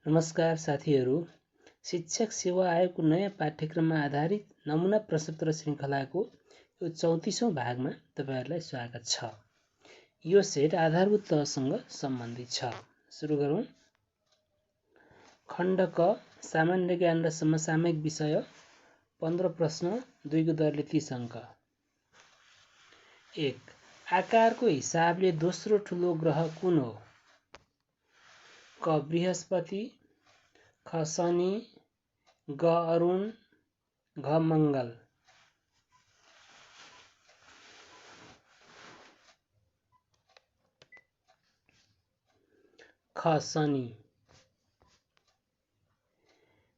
नमस्कार साथीहरू, शिक्षक सेवा आयोगको नयाँ पाठ्यक्रममा आधारित नमुना प्रश्नोत्तर श्रृङ्खलाको यो 34औं भागमा तपाईहरुलाई स्वागत छ। यो सेट आधारभूत तहसँग सम्बन्धित छ। सुरु गरौँ। खण्ड क सामान्य ज्ञान र समसामयिक विषय 15 प्रश्न 2 को दरले 30 अङ्क। 1. आकारको हिसाबले दोस्रो ठुलो ग्रह कुन हो? क बृहस्पति, ख शनि, ग अरुण, घ मङ्गल। ख शनि।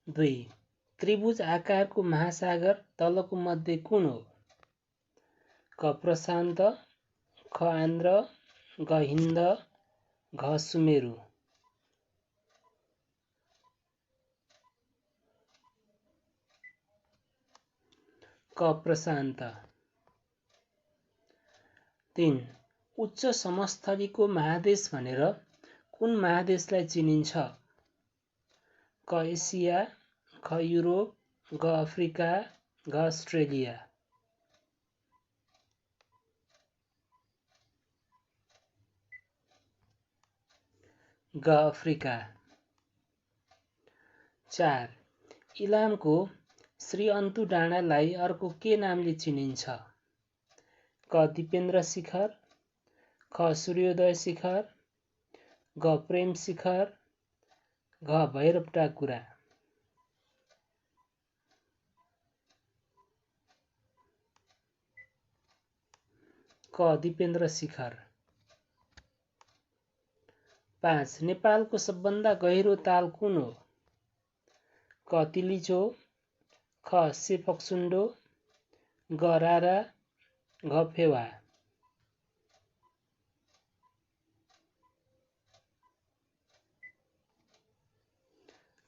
2. त्रिभुज आकारको महासागर तलको मध्ये कुन हो? क प्रशान्त, ख आन्ध्र, ग हिन्द, घ सुमेरु। क प्रशान्त। 3. उच्च समस्थलीको महादेश भनेर कुन महादेशलाई चिनिन्छ? क एसिया, ख युरोप, ग अफ्रिका, घ अस्ट्रेलिया। ग अफ्रिका। 4. इलामको श्री अन्तु डाँडालाई अर्को के नामले चिनिन्छ? क दिपेन्द्र शिखर, ख सूर्योदय शिखर, ग प्रेम शिखर, घ भैरव टाकुरा। क दिपेन्द्र शिखर। 5. नेपालको सबभन्दा गहिरो ताल कुन हो? क तिलिचो, ख सेफक्सुन्डो, ग रारा, घ फेवा।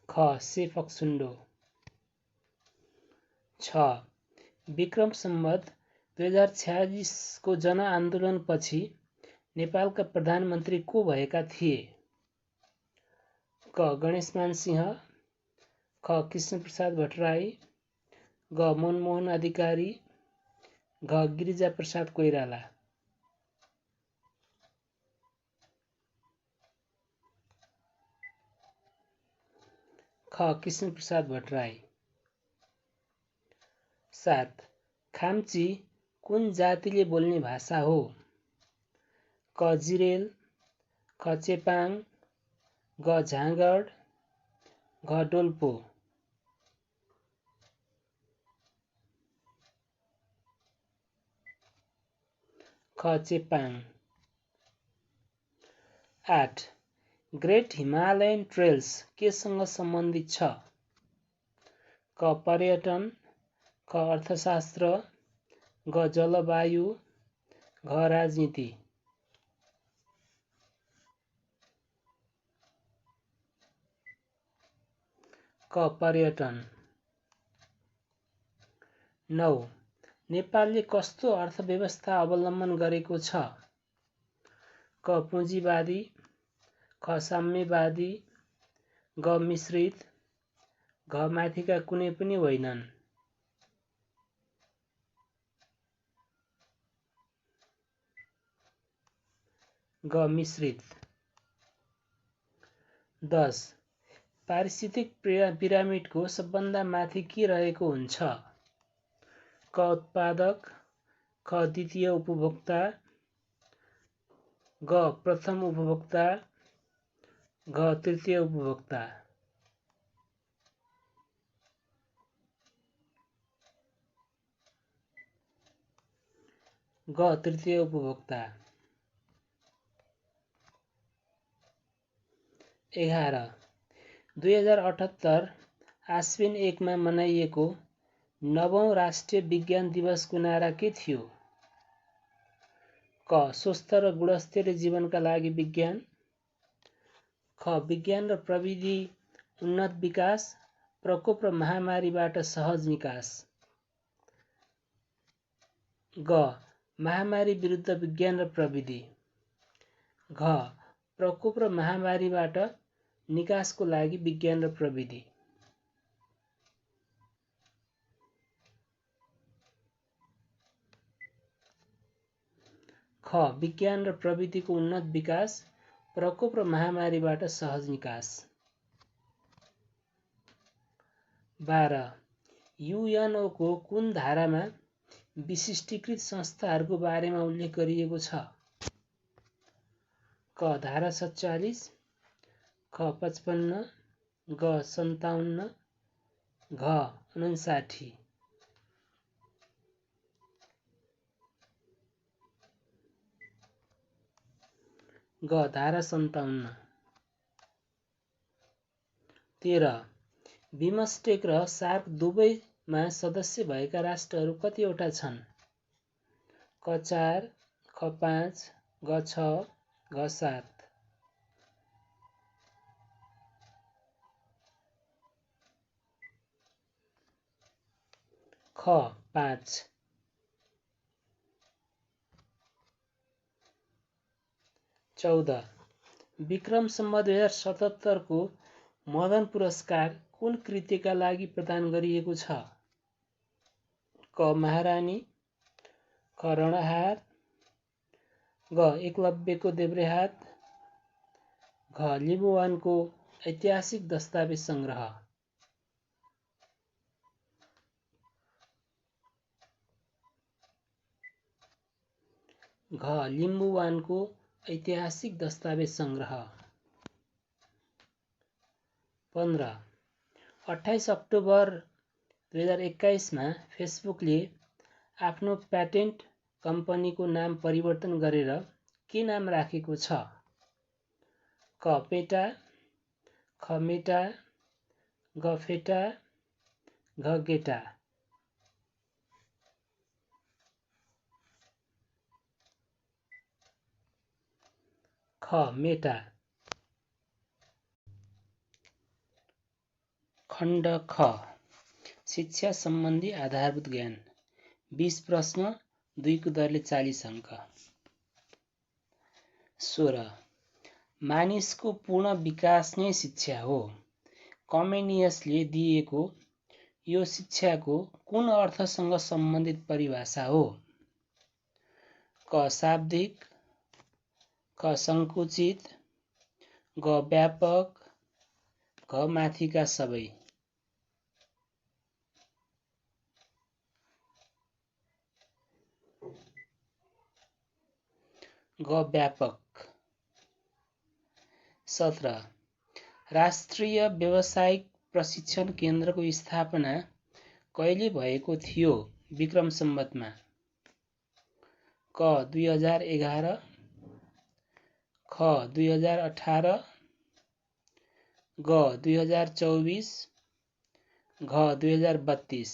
ख सेफक्सुन्डो। 6. विक्रम सम्वत 2046 को जनआन्दोलनपछि नेपालका प्रधानमन्त्री को भएका थिए? क गणेशमान सिंह, ख कृष्णप्रसाद भट्टराई, ग मनमोहन अधिकारी, घ गिरिजाप्रसाद कोइराला। ख कृष्णप्रसाद भट्टराई। 7. खाम्ची कुन जातिले बोल्ने भाषा हो? क जिरेल, ख चेपाङ, ग झाँगड, घ डोल्पो। ख चेपाङ। 8. ग्रेट हिमालयन ट्रेल्स केसँग सम्बन्धित छ? क पर्यटन, ख अर्थशास्त्र, ग जलवायु, घ राजनीति। क पर्यटन। 9. नेपालले कस्तो अर्थव्यवस्था अवलम्बन गरेको छ? क पुँजीवादी, ख साम्यवादी, ग मिश्रित, घ माथिका कुनै पनि होइनन्। ग मिश्रित। 10. पारिस्थितिक पिरामिडको सबभन्दा माथि के रहेको हुन्छ? क उत्पादक, ख द्वितीय उपभोक्ता, ग प्रथम उपभोक्ता, घ तृतीय उपभोक्ता। ग तृतीय उपभोक्ता। 11. 2078 आश्विन 1 मा मनाइएको 9औं राष्ट्रिय विज्ञान दिवसको नारा के थियो? क स्वस्थ र गुणस्तरीय जीवनका लागि विज्ञान, ख विज्ञान र प्रविधि उन्नत विकास, प्रकोप र महामारीबाट सहज निकास, ग महामारी विरुद्ध विज्ञान र प्रविधि, घ प्रकोप र महामारीबाट निकासको लागि विज्ञान र प्रविधि। ख विज्ञान र प्रविधिको उन्नत विकास, प्रकोप र महामारीबाट सहज निकास। 12 युएनओको कुन धारामा विशिष्टीकृत संस्थाहरूको बारेमा उल्लेख गरिएको छ? क धारा 47, ख 55, ग 57, घ 59। ग धारा 57। 13 बिमस्टेक र सार्क दुवैमा सदस्य भएका राष्ट्रहरू कतिवटा छन्? क 4, ख 5, ग 6, घ 7। ख 5। 14 विक्रम सम्वत 2077 को मदन पुरस्कार कुन कृतिका लागि प्रदान गरिएको छ? क महारानी, ख रणहार, ग एकलव्यको देब्रेहात, घ लिम्बुवानको ऐतिहासिक दस्तावेज संग्रह। घ लिम्बुवानको ऐतिहासिक दस्तावेज संग्रह। 15 28 अक्टोबर 2021 मा फेसबुकले आफ्नो प्याटेन्ट कम्पनीको नाम परिवर्तन गरेर के नाम राखेको छ? क पेटा, ख मेटा, ग फेटा, घ गेटा। ख मेटा। खण्ड ख शिक्षा सम्बन्धी आधारभूत ज्ञान 20 प्रश्न 2 को दरले 40 अङ्क। 16 मानिसको पूर्ण विकास नै शिक्षा हो। कमेनियसले दिएको यो शिक्षाको कुन अर्थसँग सम्बन्धित परिभाषा हो? क शाब्दिक, ख संकुचित, ग व्यापक, घ माथिका सबै। ग व्यापक। 17 राष्ट्रिय व्यावसायिक प्रशिक्षण केन्द्रको स्थापना कहिले भएको थियो विक्रम सम्वतमा? क 2011, ख 2018, ग 2024, घ 2032।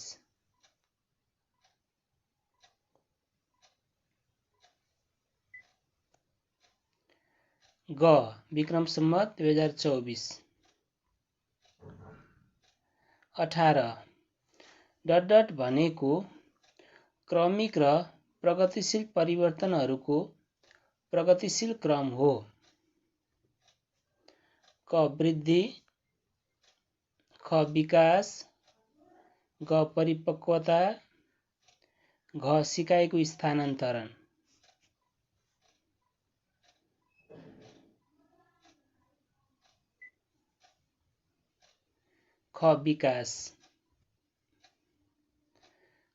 ग विक्रम सम्वत 2024। 18 भनेको क्रमिक र प्रगतिशील परिवर्तनहरूको प्रगतिशील क्रम हो। क वृद्धि, ख विकास, ग परिपक्वता, घ सिकाइको स्थानान्तरण। ख विकास।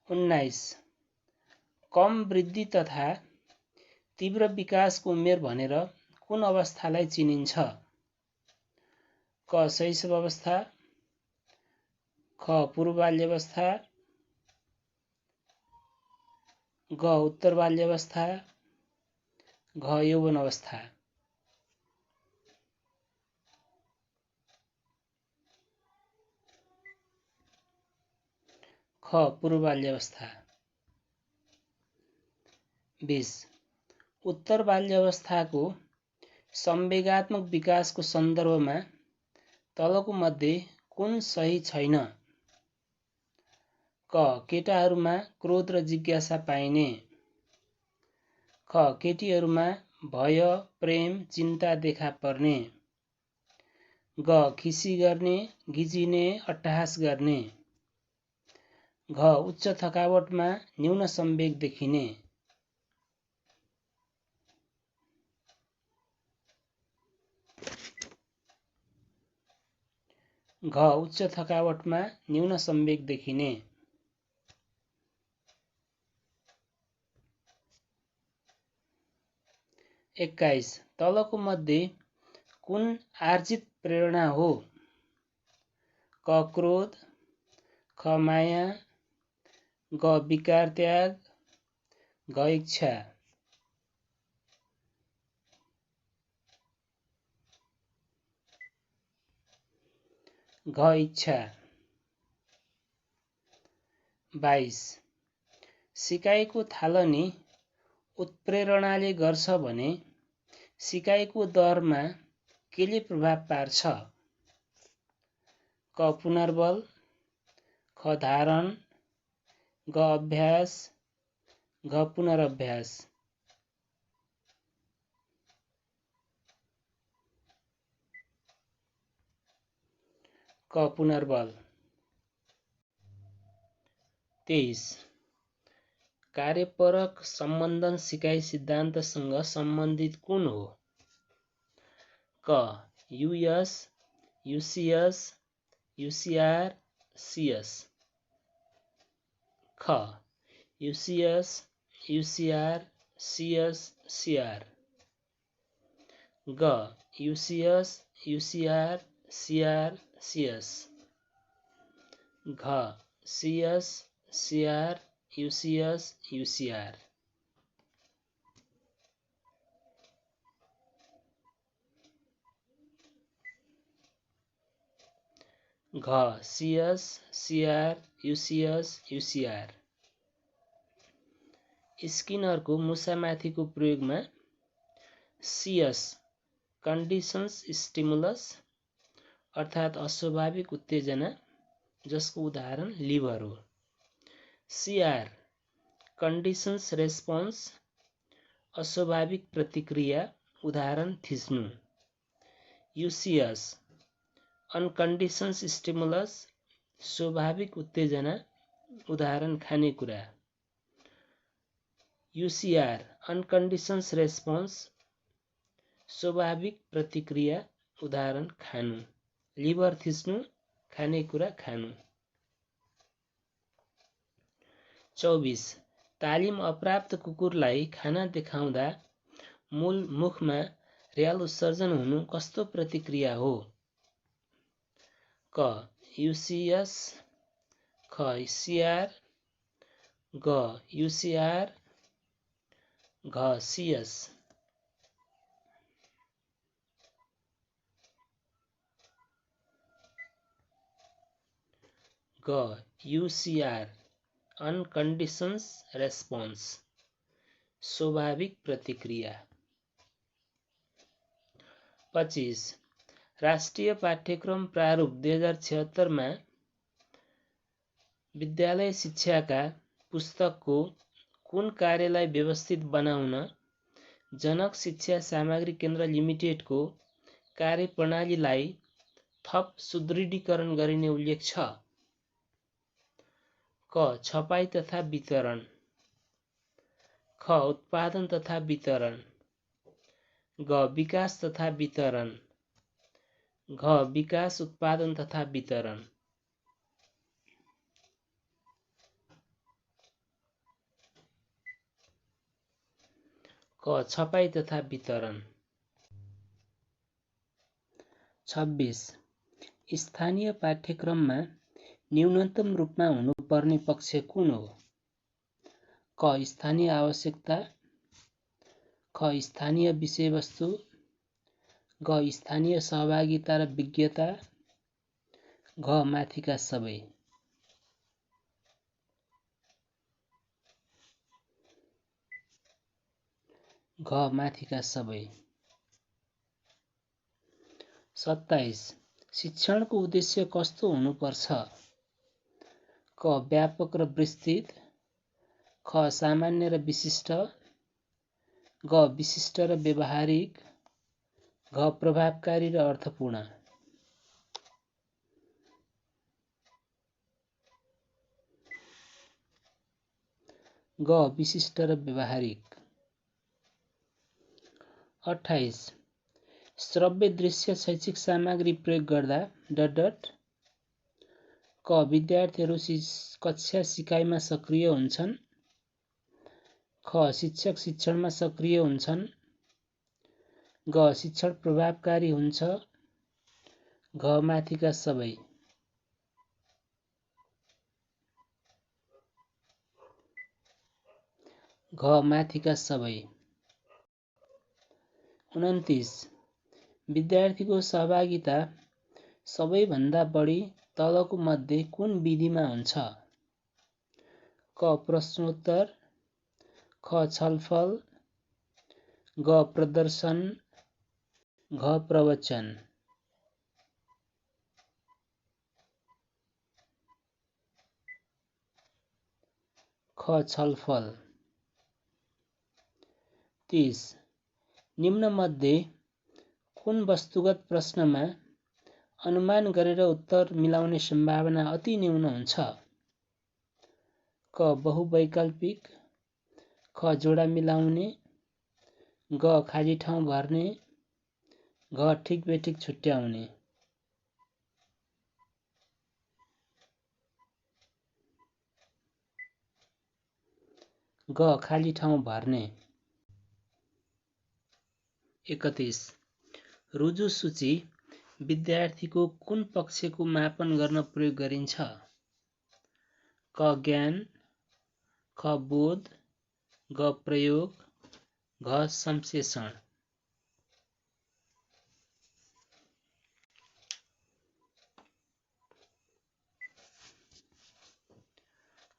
19 कम वृद्धि तथा तीव्र विकासको उमेर भनेर कुन अवस्थालाई चिनिन्छ? क शैशव अवस्था, ख पूर्व बाल्यावस्था, ग उत्तर बाल्यावस्था, घ यौवन अवस्था। ख पूर्व बाल्यावस्था। 20 उत्तर बाल्यावस्थाको संवेगात्मक विकासको सन्दर्भमा तलको मध्ये कुन सही छैन? क केटाहरूमा क्रोध र जिज्ञासा पाइने, ख केटीहरूमा भय, प्रेम, चिन्ता देखा पर्ने, ग खिसी गर्ने, गिजिने, अट्टहास गर्ने। घ उच्च थकावटमा न्यून संवेग देखिने। घ उच्च थकावटमा न्यून संवेग देखिने। 21 तलको मध्ये कुन आर्जित प्रेरणा हो? क क्रोध, ख माया, ग विकार त्याग, घ इच्छा। घ इच्छा। 22 सिकाइको थालनी उत्प्रेरणाले गर्छ भने सिकाइको दरमा केले प्रभाव पार्छ? क पुनर्बल, ख धारण, ग अभ्यास, घ पुनरअभ्यास। क पुनर्बल। 23 कार्यपरक सम्बन्धन सिकाइ सिद्धान्तसँग सम्बन्धित कुन हो? क युएस, युसिएस, युसिआर, सिएस। ख युसिएस, युसिआर, सिएस, सिआर। ग युसिएस, युसिआर, सिआर, सिएस। घ सिएस, सिआर, युसिएस, युसिआर। घ सिएस, सिआर, युसिएस, युसिआर। स्किनरको मुसामाथिको प्रयोगमा सिएस कन्डिसन्स स्टिमुलस अर्थात् अस्वाभाविक उत्तेजना जसको उदाहरण लिभर हो। सिआर कन्डिसन्स रेस्पोन्स अस्वाभाविक प्रतिक्रिया उदाहरण थिच्नु। युसिएस अनकन्डिसन्स स्टिमुलस स्वाभाविक उत्तेजना उदाहरण खानेकुरा। युसिआर अनकन्डिसन्स रेस्पोन्स स्वाभाविक प्रतिक्रिया उदाहरण खानु। लिभर थिच्नु, खानेकुरा खानु। 24 तालिम अप्राप्त कुकुरलाई खाना देखाउँदा मुखमा र्याल उत्सर्जन हुनु कस्तो प्रतिक्रिया हो? क युसिएस, ख सिआर, ग युसिआर, घ सिएस। ग युसिआर अनकन्डिसन्स रेस्पोन्स स्वाभाविक प्रतिक्रिया। 25 राष्ट्रिय पाठ्यक्रम प्रारूप 2076 मा विद्यालय शिक्षाका पुस्तकको कुन कार्यलाई व्यवस्थित बनाउन जनक शिक्षा सामग्री केन्द्र लिमिटेडको कार्यप्रणालीलाई थप सुदृढीकरण गरिने उल्लेख छ? क छपाई तथा वितरण, ख उत्पादन तथा वितरण, ग विकास तथा वितरण, घ विकास उत्पादन तथा वितरण। क छपाई तथा वितरण। 26 स्थानीय पाठ्यक्रममा न्यूनतम रूपमा हुनुपर्ने पक्ष कुन हो? क स्थानीय आवश्यकता, ख स्थानीय विषयवस्तु, ग स्थानीय सहभागिता र विज्ञता, घ माथिका सबै। घ माथिका सबै। 27 शिक्षणको उद्देश्य कस्तो हुनुपर्छ? क व्यापक र विस्तृत, ख सामान्य र विशिष्ट, ग विशिष्ट र व्यावहारिक, घ प्रभावकारी र अर्थपूर्ण। ग विशिष्ट र व्यवहारिक। 28 श्रव्य दृश्य शैक्षिक सामग्री प्रयोग गर्दा क विद्यार्थीहरू कक्षा सिकाइमा सक्रिय हुन्छन्। ख शिक्षक शिक्षणमा सक्रिय हुन्छन्। ग शिक्षण प्रभावकारी हुन्छ। घ माथिका सबै। घ माथिका सबै। 29 विद्यार्थीको सहभागिता सबैभन्दा बढी तलको मध्ये कुन विधिमा हुन्छ? क प्रश्नोत्तर, ख छलफल, ग प्रदर्शन, घ प्रवचन। ख छलफल। 30 निम्नमध्ये कुन वस्तुगत प्रश्नमा अनुमान गरेर उत्तर मिलाउने सम्भावना अति न्यून हुन्छ? क बहुवैकल्पिक, ख जोडा मिलाउने, ग खाली ठाउँ भर्ने, घ ठिक बेठिक छुट्याउने। ग खाली ठाउँ भर्ने। 31 रुजु सूची विद्यार्थीको कुन पक्षको मापन गर्न प्रयोग गरिन्छ? क ज्ञान, ख बोध, ग प्रयोग, घ संश्लेषण।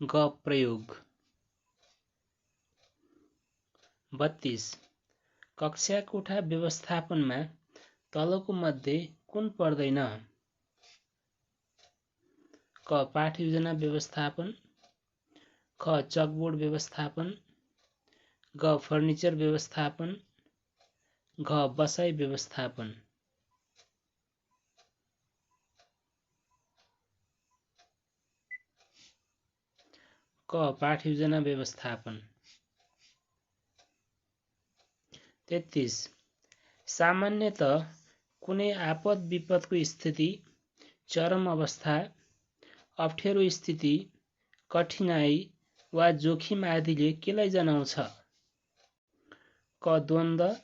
ग प्रयोग। 32 कक्षा कोठा व्यवस्थापनमा तलको मध्ये कुन पर्दैन? क पाठ योजना व्यवस्थापन, ख चकबोर्ड व्यवस्थापन, ग फर्निचर व्यवस्थापन, घ बसाइ व्यवस्थापन। क पाठ योजना व्यवस्थापन। 33 सामान्यत कुनै आपद विपदको स्थिति, चरम अवस्था, अप्ठ्यारो स्थिति, कठिनाइ वा जोखिम आदिले केलाई जनाउँछ? क द्वन्द्व,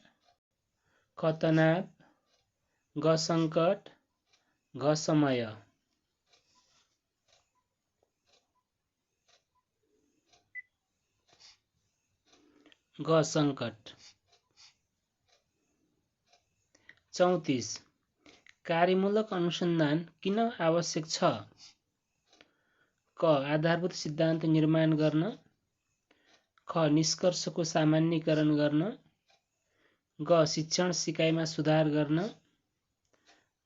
ख तनाव, ग सङ्कट, घ समय। ग सङ्कट। 34 कार्यमूलक अनुसन्धान किन आवश्यक छ? क आधारभूत सिद्धान्त निर्माण गर्न, ख निष्कर्षको सामान्यीकरण गर्न, ग शिक्षण सिकाइमा सुधार गर्न,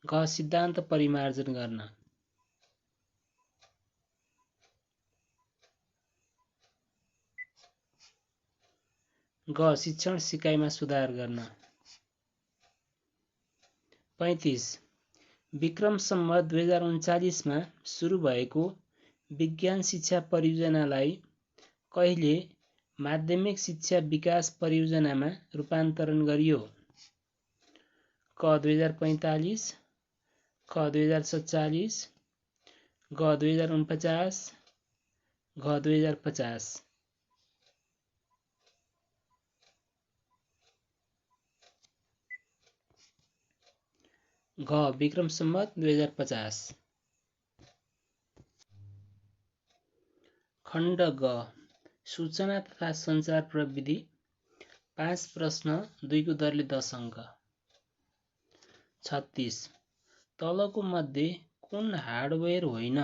घ सिद्धान्त परिमार्जन गर्न। ग शिक्षण सिकाइमा सुधार गर्न। 35 विक्रम सम्वत 2039 मा सुरु भएको विज्ञान शिक्षा परियोजनालाई कहिले माध्यमिक शिक्षा विकास परियोजनामा रूपान्तरण गरियो? क 2045, ख 2047, ग 2049, घ 2050। घ विक्रम सम्वत 2050। खण्ड ग सूचना तथा सञ्चार प्रविधि 5 प्रश्न 2 को दरले 10 अङ्क। 36 तलको मध्ये कुन हार्डवेयर होइन?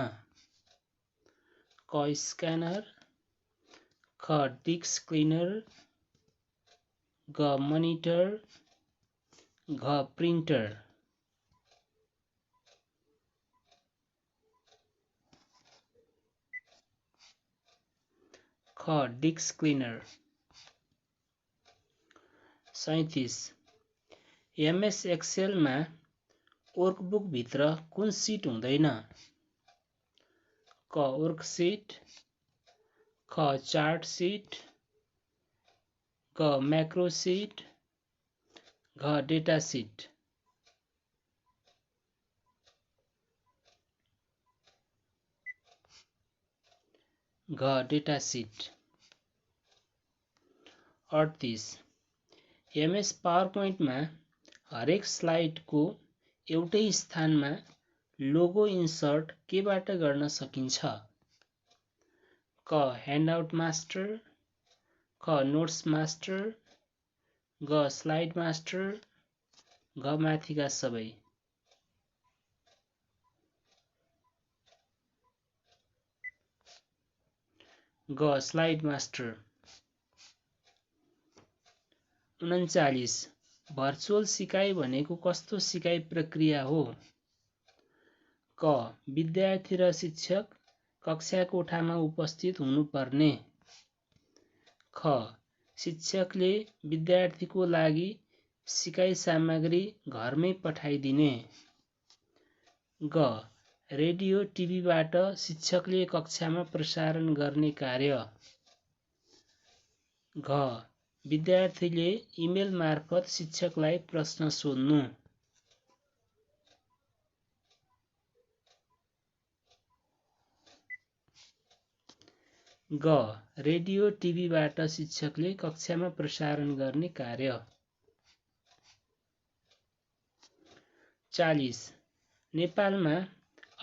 क स्क्यानर, ख डिस्क क्लिनर, ग मनिटर, घ प्रिन्टर। ख डिस्क क्लिनर। 37 एमएस एक्सेलमा वर्कबुक भित्र कुन सिट हुँदैन? क वर्कसिट, ख चार्ट शीट, ग मैक्रो शीट, घ डेटा शीट। घ डेटा शीट। 38 एमएस पावरपोइन्टमा हरेक स्लाइडको एउटै स्थानमा लोगो इन्सर्ट केबाट गर्न सकिन्छ? क ह्यान्डआउट मास्टर, ख नोट्स मास्टर, ग स्लाइड मास्टर, घ माथिका सबै। ग स्लाइड मास्टर। 39 भर्चुअल सिकाइ भनेको कस्तो सिकाइ प्रक्रिया हो? क विद्यार्थी र शिक्षक कक्षा कोठामा उपस्थित हुनुपर्ने, ख शिक्षकले विद्यार्थीको लागि सिकाइ सामग्री घरमै पठाइदिने, ग रेडियो टिभीबाट शिक्षकले कक्षामा प्रसारण गर्ने कार्य, घ विद्यार्थीले इमेल मार्फत शिक्षकलाई प्रश्न सोध्नु। ग रेडियो टिभीबाट शिक्षकले कक्षामा प्रसारण गर्ने कार्य। 40 नेपालमा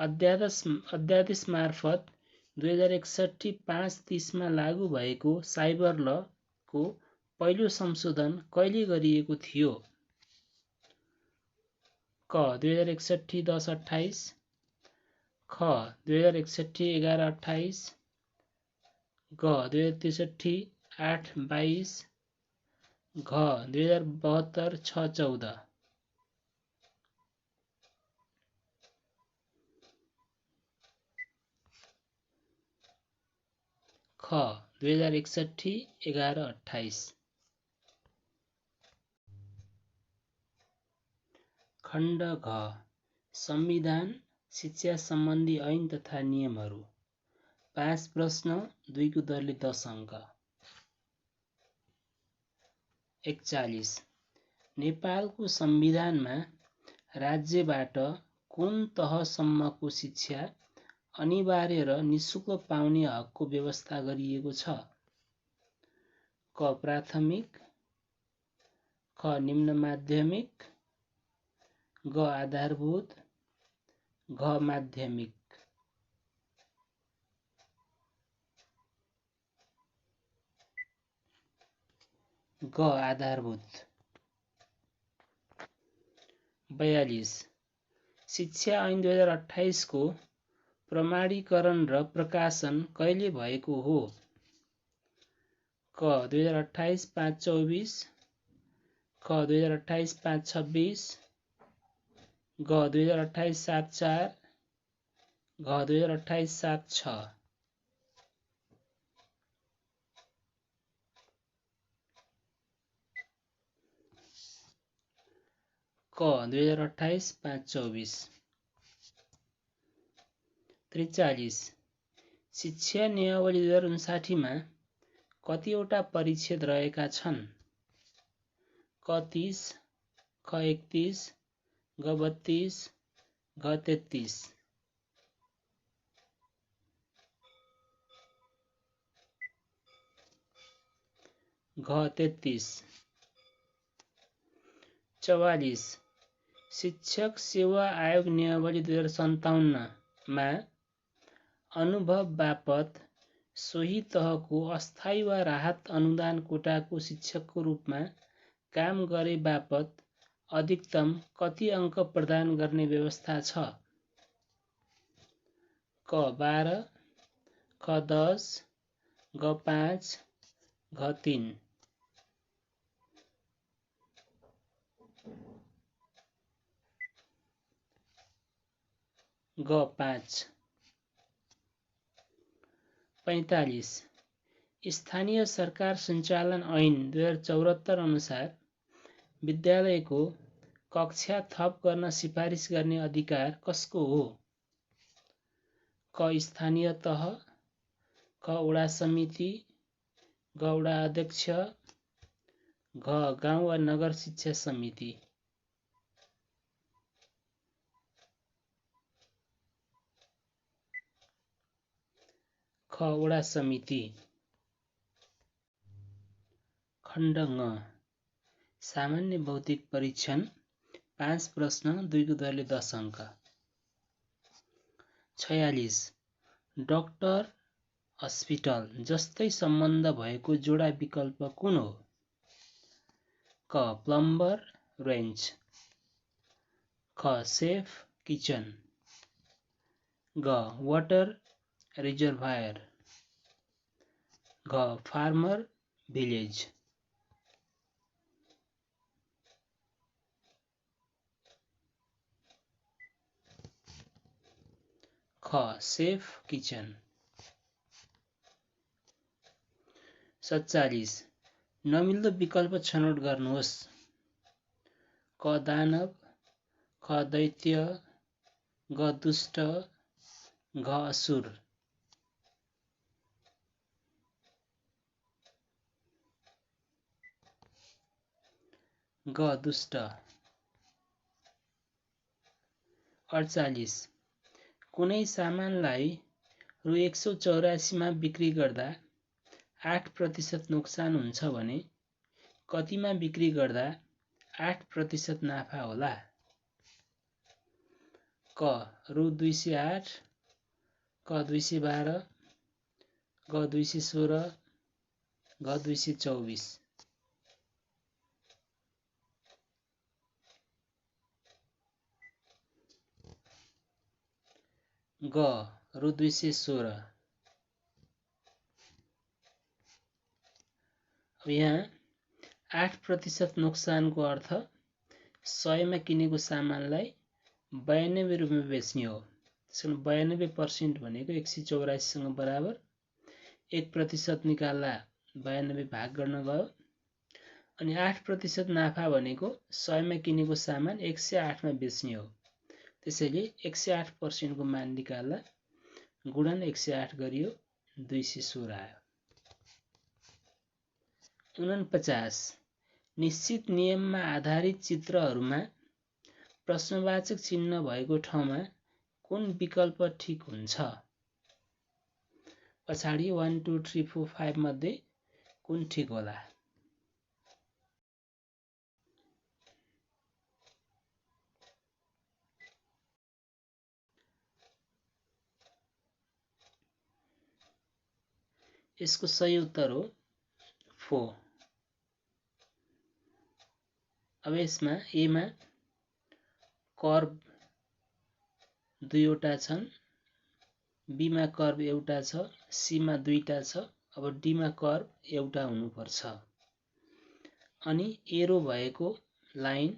अध्यादेश मार्फत 2061 530 मा लागू भएको साइबर ल को पहिलो संशोधन कहिले गरिएको थियो? क 2061 10 28, ख 2061 11 28, ग 2063 8 22, घ 2072 6 14। ख 2061 11 28। खण्ड घ संविधान शिक्षा सम्बन्धी ऐन तथा नियमहरू। 5 प्रश्न 2 को दरले 10 अङ्क। 41 नेपालको संविधानमा राज्यबाट कुन तहसम्मको शिक्षा अनिवार्य र निःशुल्क पाउने हकको व्यवस्था गरिएको छ? क प्राथमिक, ख निम्न माध्यमिक, ग आधारभूत, घ माध्यमिक। ग आधारभूत। 42 शिक्षा ऐन 2028 को प्रमाणीकरण र प्रकाशन कहिले भएको हो? क 2028 5 24, ख 2028 5 26, ग 2028 7 4, घ 2028 7 6। क 2028 5 24। 43 शिक्षा नियमावली 2059 मा कतिवटा परिच्छेद रहेका छन्? क 30, ख 31, ग 32, घ 33। घ 33। 44 शिक्षक सेवा आयोग नियमावली 2057 मा अनुभव बापत सोही तहको अस्थायी वा राहत अनुदान कोटाको शिक्षकको रूपमा काम गरे बापत अधिकतम कति अङ्क प्रदान गर्ने व्यवस्था छ? क 12, ख 10, ग 5, घ 3। ग 5। 45 स्थानीय सरकार सञ्चालन ऐन 2074 अनुसार विद्यालयको कक्षा थप गर्न सिफारिस गर्ने अधिकार कसको हो? क स्थानीय तह, क वडा समिति, ग वडा अध्यक्ष, घ गाउँ वा नगर शिक्षा समिति। ख वडा समिति। खण्ड ङ सामान्य भौतिक परीक्षण 5 प्रश्न 2 को दरले 10 अङ्क। 46 डाक्टर अस्पताल जस्तै सम्बन्ध भएको जोडा विकल्प कुन हो? क प्लम्बर रेन्च, ख सेफ किचन, ग वाटर रिजर्भायर, घ फार्मर भिलेज। ख सेफ किचन। 47 नमिल्दो विकल्प छनौट गर्नुहोस्। क दानव, ख दैत्य, ग दुष्ट, घ असुर। ग दुष्ट। 48 कुनै सामानलाई रु 184 मा बिक्री गर्दा 8% नोक्सान हुन्छ भने कतिमा बिक्री गर्दा 8% नाफा होला? क रु 208, क 212, ग 216, घ 224। ग रु 216। अब यहाँ 8% नोक्सानको अर्थ 100 मा किनेको सामानलाई 92 रुपियाँमा बेच्ने हो। त्यसैले 92% भनेको 184 सँग बराबर। 1% निकाल्दा 92 भाग गर्न गयो। अनि 8% नाफा भनेको 100 मा किनेको सामान 108 मा बेच्ने हो। त्यसैले 108% को मान निकाल्दा गुणन 108 गरियो 216 आयो। 49 निश्चित नियममा आधारित चित्रहरूमा प्रश्नवाचक चिन्ह भएको ठाउँमा कुन विकल्प ठिक हुन्छ? पछाडि 1 2 3 4 5 मध्ये कुन ठिक होला? यसको सही उत्तर हो 4। अब यसमा ए मा कर्व 2 वटा छन्, बी मा कर्व एउटा छ, सी मा 2टा छ। अब डी मा कर्व एउटा हुनुपर्छ। अनि एरो भएको लाइन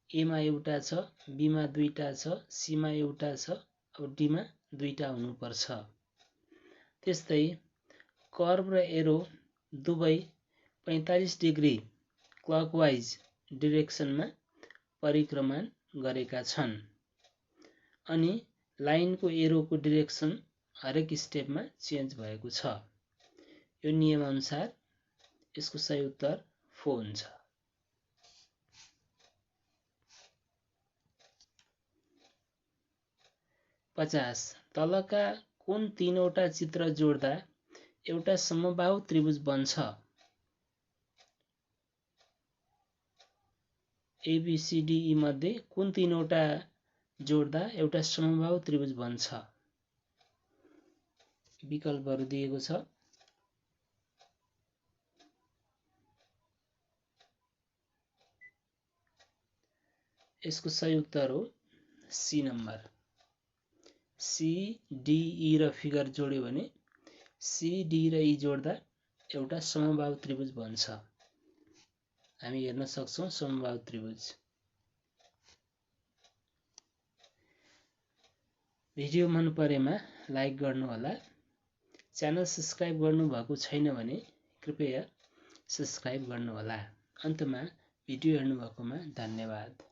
ए मा एउटा छ, बी मा 2टा छ, सी मा एउटा छ। अब डी मा 2टा हुनुपर्छ। त्यस्तै कर्व र एरो दुवै 45 डिग्री क्लकवाइज डिरेक्सनमा परिक्रमण गरेका छन्। अनि लाइनको एरोको डिरेक्सन हरेक स्टेपमा चेन्ज भएको छ। यो नियम अनुसार यसको सही उत्तर 4 हुन्छ। 50 तलका कुन 3वटा चित्र जोड्दा एउटा समबाहु त्रिभुज बन्छ? ABCDE मध्ये कुन 3वटा जोड्दा एउटा समबाहु त्रिभुज बन्छ? विकल्पहरू दिएको छ। यसको सही उत्तर हो C number. C D E र फिगर जोड्यो भने सी डी र ई जोड्दा एउटा समबाहु त्रिभुज बन्छ। हामी हेर्न सक्छौं समबाहु त्रिभुज। भिडियो मन परेमा लाइक गर्नु होला। च्यानल सब्स्क्राइब गर्नु भएको छैन भने कृपया सब्स्क्राइब गर्नु होला। अन्तमा भिडियो हेर्नु भएकोमा धन्यवाद।